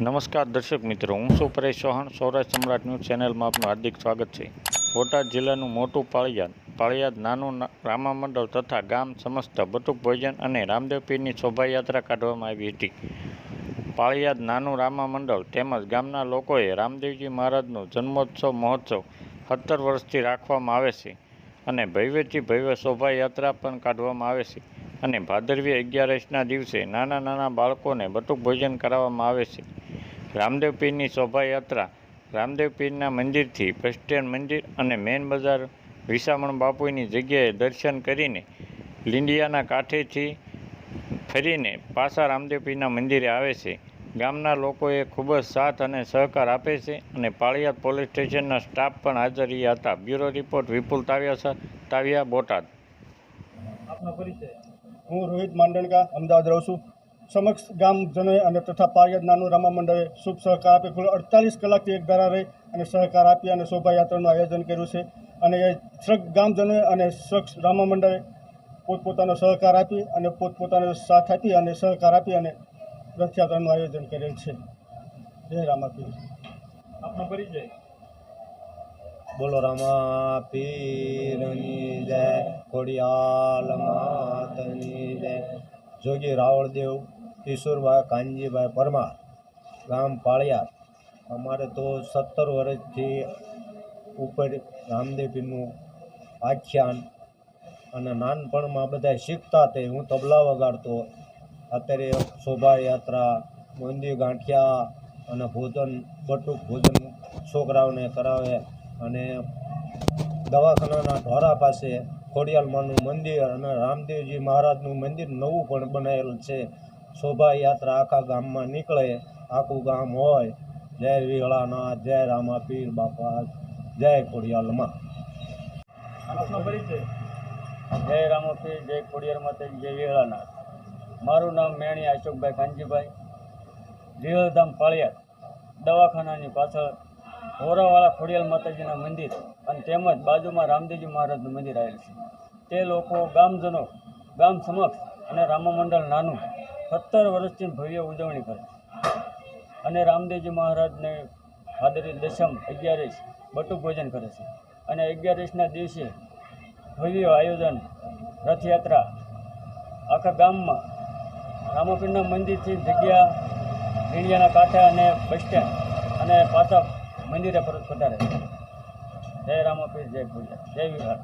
નમસ્કાર દર્શક મિત્રો, હું છું પરેશ ચૌહાણ. સૌરાષ્ટ્ર સમ્રાટ ન્યૂઝ ચેનલમાં આપનું હાર્દિક સ્વાગત છે. બોટાદ જિલ્લાનું મોટું પાળિયાદ નાનું રામા મંડળ તથા ગામ સમસ્ત બટુક ભોજન અને રામદેવ પીરની શોભાયાત્રા કાઢવામાં આવી હતી. પાળિયાદ નાનું રામા મંડળ તેમજ ગામના લોકોએ રામદેવજી મહારાજનો જન્મોત્સવ મહોત્સવ 17 વર્ષથી રાખવામાં આવે છે અને ભવ્યથી ભવ્ય શોભાયાત્રા પણ કાઢવામાં આવે છે અને ભાદરવી 11ના દિવસે નાના નાના બાળકોને બટુક ભોજન કરાવવામાં આવે છે. રામદેવ પીરની શોભાયાત્રા રામદેવ પીરના મંદિરથી બસ સ્ટેન્ડ મંદિર અને મેન બજાર વિસામણ બાપુની જગ્યાએ દર્શન કરીને લીંડિયાના કાંઠેથી ફરીને પાછા રામદેવ પીરના મંદિરે આવે છે. ગામના લોકોએ ખૂબ જ સાથ અને સહકાર આપે છે અને પાળિયાદ પોલીસ સ્ટેશનના સ્ટાફ પણ હાજર રહ્યા હતા. બ્યુરો રિપોર્ટ વિપુલ તાવિયા, બોટાદ. આપનો પરિચય? હું રોહિત માંડણકા, અમદાવાદ રહું છું. સમક્ષ ગામજનોએ અને તથા પાળિયાદ નાનું રામા મંડળે શુભ સહકાર આપી કુલ 48 કલાકથી એક ધારા રહી અને સહકાર આપી અને શોભાયાત્રાનું આયોજન કર્યું છે. અને એ ગામજનોએ અને રામા મંડળે પોતપોતાનો સહકાર આપી અને પોતપોતાનો સાથ આપી અને સહકાર આપી અને રથયાત્રાનું આયોજન કરેલ છે. જય રામાપીર. આપનો પરિચય? બોલો રામા પીરની જય, ખોડિયાલ માતની જય. જોગી રાવળદેવ ઈશ્વરભાઈ કાનજીભાઈ પરમાર, ગામ પાળિયાદ. અમારે તો 17 વર્ષથી ઉપર રામદેવ પીરનું આખ્યાન અને નાનપણમાં બધા શીખતા તે હું તબલા વગાડતો. અત્યારે શોભાયાત્રા, મંદિર ગાંઠિયા અને ભોજન, બટુક ભોજન છોકરાઓને કરાવે અને દવાખાનાના ઢોરા પાસે ખોડિયાલમાનું મંદિર અને રામદેવજી મહારાજનું મંદિર નવું પણ બનાવેલું છે. શોભાયાત્રા આખા ગામમાં નીકળે, આખું ગામ હોય. જય વિહળાનાથ, જય રામાપીર બાપા, જય ખોડિયાલમાં. આપનો પરિચય? જય રામાપીર, જય ખોડિયાર માતાજી, જય વિહળાનાથ. મારું નામ મેણી અશોકભાઈ કાનજીભાઈ, વિહળધામ પાળિયાદ દવાખાનાની પાછળ હોરાવાળા ખોડિયાલ માતાજીના મંદિર અને તેમજ બાજુમાં રામદેવજી મહારાજનું મંદિર આવેલ છે. તે લોકો ગામજનો ગામ સમક્ષ અને રામા મંડળ નાનું 17 વર્ષથી ભવ્ય ઉજવણી કરે અને રામદેવજી મહારાજને ભાદરવી દસમ 11 બટુક ભોજન કરે છે અને 11ના દિવસે ભવ્ય આયોજન રથયાત્રા આખા ગામમાં રામાપીરના મંદિરથી જગ્યા લીંડિયાના કાંઠે અને બસ સ્ટેન્ડ અને પાછા મંદિરે પરત પધારે છે. જય રામાપીર, જય ખોડિયાર, જય વિહાર.